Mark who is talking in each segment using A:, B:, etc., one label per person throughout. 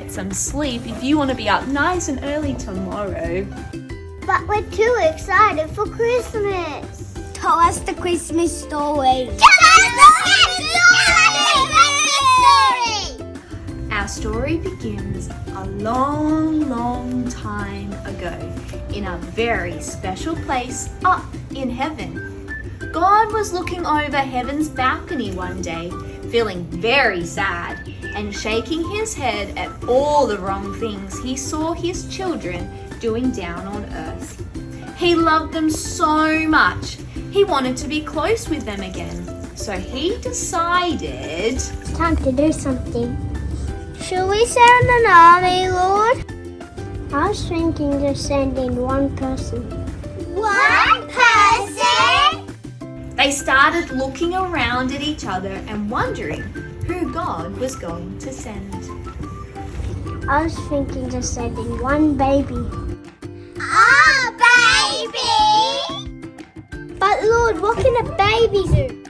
A: get some sleep if you want to be up nice and early tomorrow.
B: But we're too excited for Christmas.
C: Tell us the Christmas story.
A: Our story begins a long, long time ago in a very special place up in heaven. God was looking over heaven's balcony one day, feeling very sad and shaking his head at all the wrong things he saw his children doing down on earth. He loved them so much. He wanted to be close with them again. So he decided...
B: It's time to do something. Should we send an army, Lord? I was thinking of sending one person. One person?
A: They started looking around at each other and wondering who God was going to send.
B: I was thinking of sending one baby.
C: A baby!
B: But Lord, what can a baby do?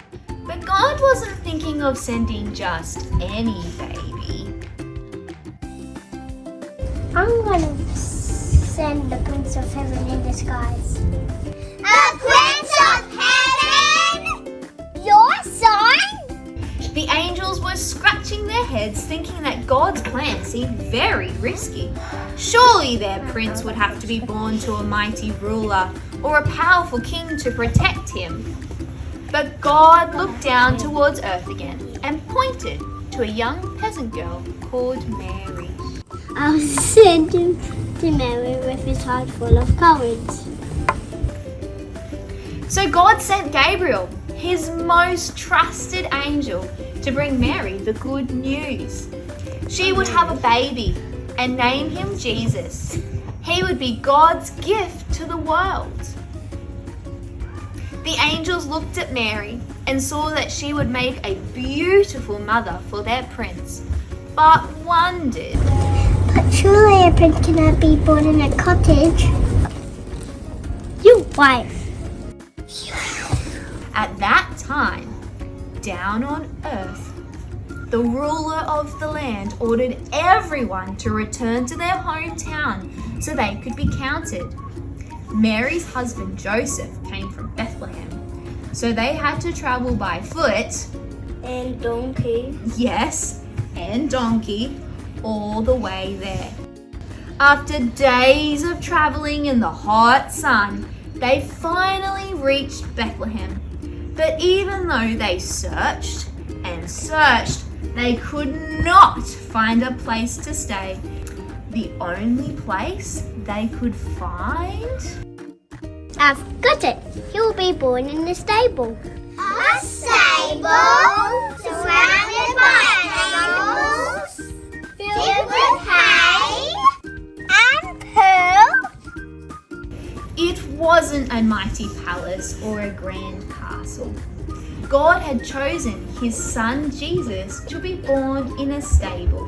A: But God wasn't thinking of sending just any baby.
B: I'm going to send the Prince of Heaven in disguise.
C: A Prince of Heaven? Your son?
A: The angels were scratching their heads thinking that God's plan seemed very risky. Surely their prince would have to be born to a mighty ruler or a powerful king to protect him. But God looked down towards earth again and pointed to a young peasant girl called Mary.
B: I'll send him to Mary with his heart full of courage.
A: So God sent Gabriel, his most trusted angel, to bring Mary the good news. She would have a baby and name him Jesus. He would be God's gift to the world. The angels looked at Mary and saw that she would make a beautiful mother for their prince, but wondered,
B: But surely a prince cannot be born in a cottage. You wife.
A: at that time, down on earth, the ruler of the land ordered everyone to return to their hometown so they could be counted. Mary's husband Joseph came from Bethlehem, so they had to travel by foot,
B: And donkey.
A: yes, and donkey, all the way there. After days of traveling in the hot sun, they finally reached Bethlehem. But even though they searched and searched, they could not find a place to stay. The only place they could find...
B: I've got it. He'll be born in the stable.
C: A stable surrounded by animals, filled with hay and poo.
A: It wasn't a mighty palace or a grand castle. God had chosen his son Jesus to be born in a stable.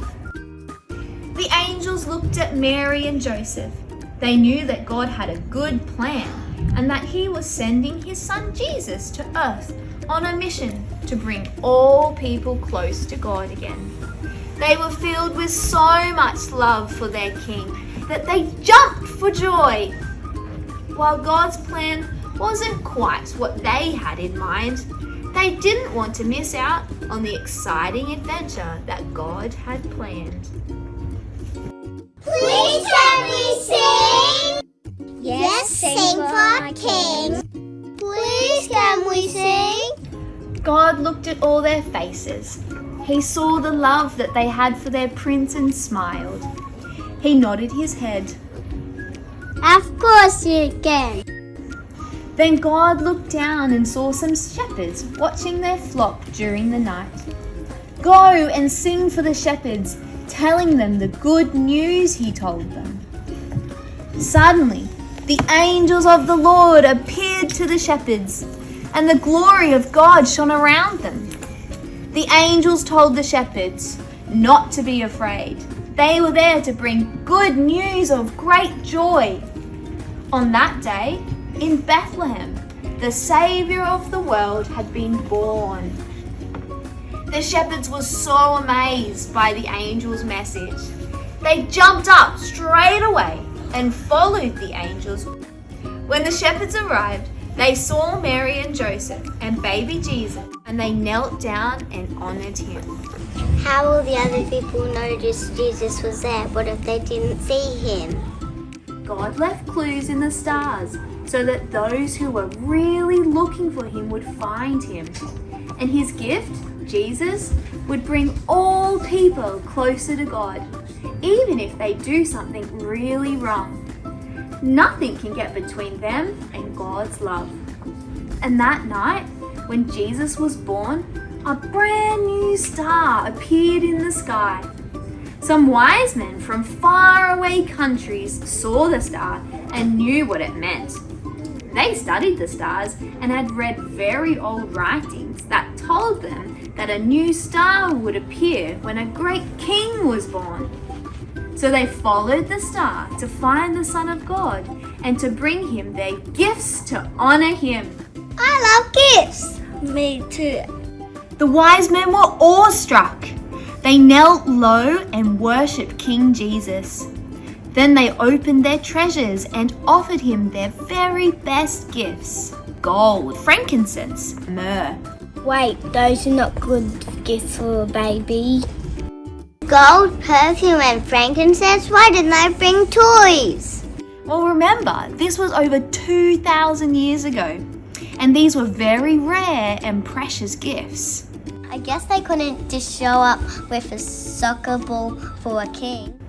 A: The angels looked at Mary and Joseph. They knew that God had a good plan and that he was sending his son Jesus to earth on a mission to bring all people close to God again. They were filled with so much love for their king that they jumped for joy. While God's plan wasn't quite what they had in mind, they didn't want to miss out on the exciting adventure that God had planned.
C: Please can we sing? Yes, sing for our King. Please can we sing?
A: God looked at all their faces. He saw the love that they had for their prince and smiled. He nodded his head.
B: Of course you can.
A: Then God looked down and saw some shepherds watching their flock during the night. Go and sing for the shepherds, telling them the good news, he told them. Suddenly, the angels of the Lord appeared to the shepherds, and the glory of God shone around them. The angels told the shepherds not to be afraid. They were there to bring good news of great joy. On that day, in Bethlehem, the Saviour of the world had been born. The shepherds were so amazed by the angel's message. They jumped up straight away and followed the angels. When the shepherds arrived, they saw Mary and Joseph and baby Jesus, and they knelt down and honored him.
C: How will the other people notice Jesus was there? What if they didn't see him?
A: God left clues in the stars so that those who were really looking for him would find him. And his gift, Jesus, would bring all people closer to God, even if they do something really wrong. Nothing can get between them and God's love. And that night, when Jesus was born, a brand new star appeared in the sky. Some wise men from faraway countries saw the star and knew what it meant. They studied the stars and had read very old writings that told them that a new star would appear when a great king was born. So they followed the star to find the Son of God and to bring him their gifts to honor him.
C: I love gifts.
B: Me too.
A: The wise men were awestruck. They knelt low and worshipped King Jesus. Then they opened their treasures and offered him their very best gifts: gold, frankincense, myrrh.
B: Wait, those are not good gifts for a baby.
C: Gold, perfume, and frankincense? Why didn't I bring toys?
A: Well, remember, this was over 2,000 years ago, and these were very rare and precious gifts.
C: I guess they couldn't just show up with a soccer ball for a king.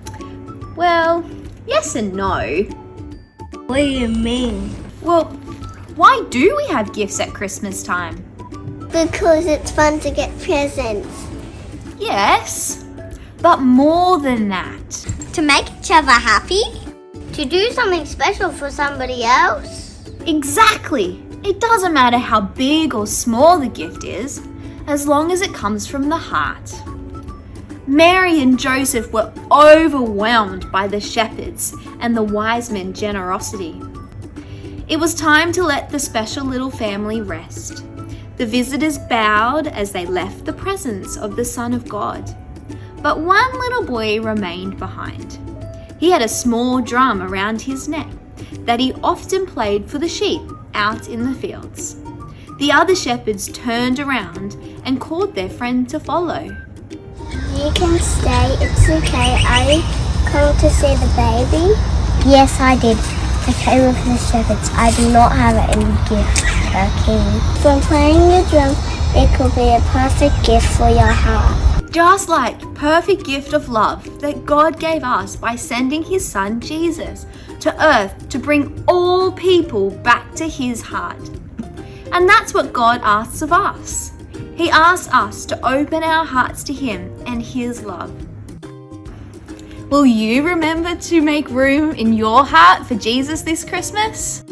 A: Well, yes and no.
B: What do you mean?
A: Well, why do we have gifts at Christmas time?
C: Because it's fun to get presents.
A: Yes, but more than that.
C: To make each other happy? To do something special for somebody else?
A: Exactly. It doesn't matter how big or small the gift is, as long as it comes from the heart. Mary and Joseph were overwhelmed by the shepherds and the wise men's generosity. It was time to let the special little family rest. The visitors bowed as they left the presence of the Son of God. But one little boy remained behind. He had a small drum around his neck that he often played for the sheep out in the fields. The other shepherds turned around and called their friend to follow.
C: You can stay, it's okay. Are you coming to see the baby? Yes, I did. I came with the shepherds. I do not have any gift for a king. From playing the drum, it could be a perfect gift for your heart.
A: Just like the perfect gift of love that God gave us by sending his son Jesus to earth to bring all people back to his heart. And that's what God asks of us. He asks us to open our hearts to him and his love. Will you remember to make room in your heart for Jesus this Christmas?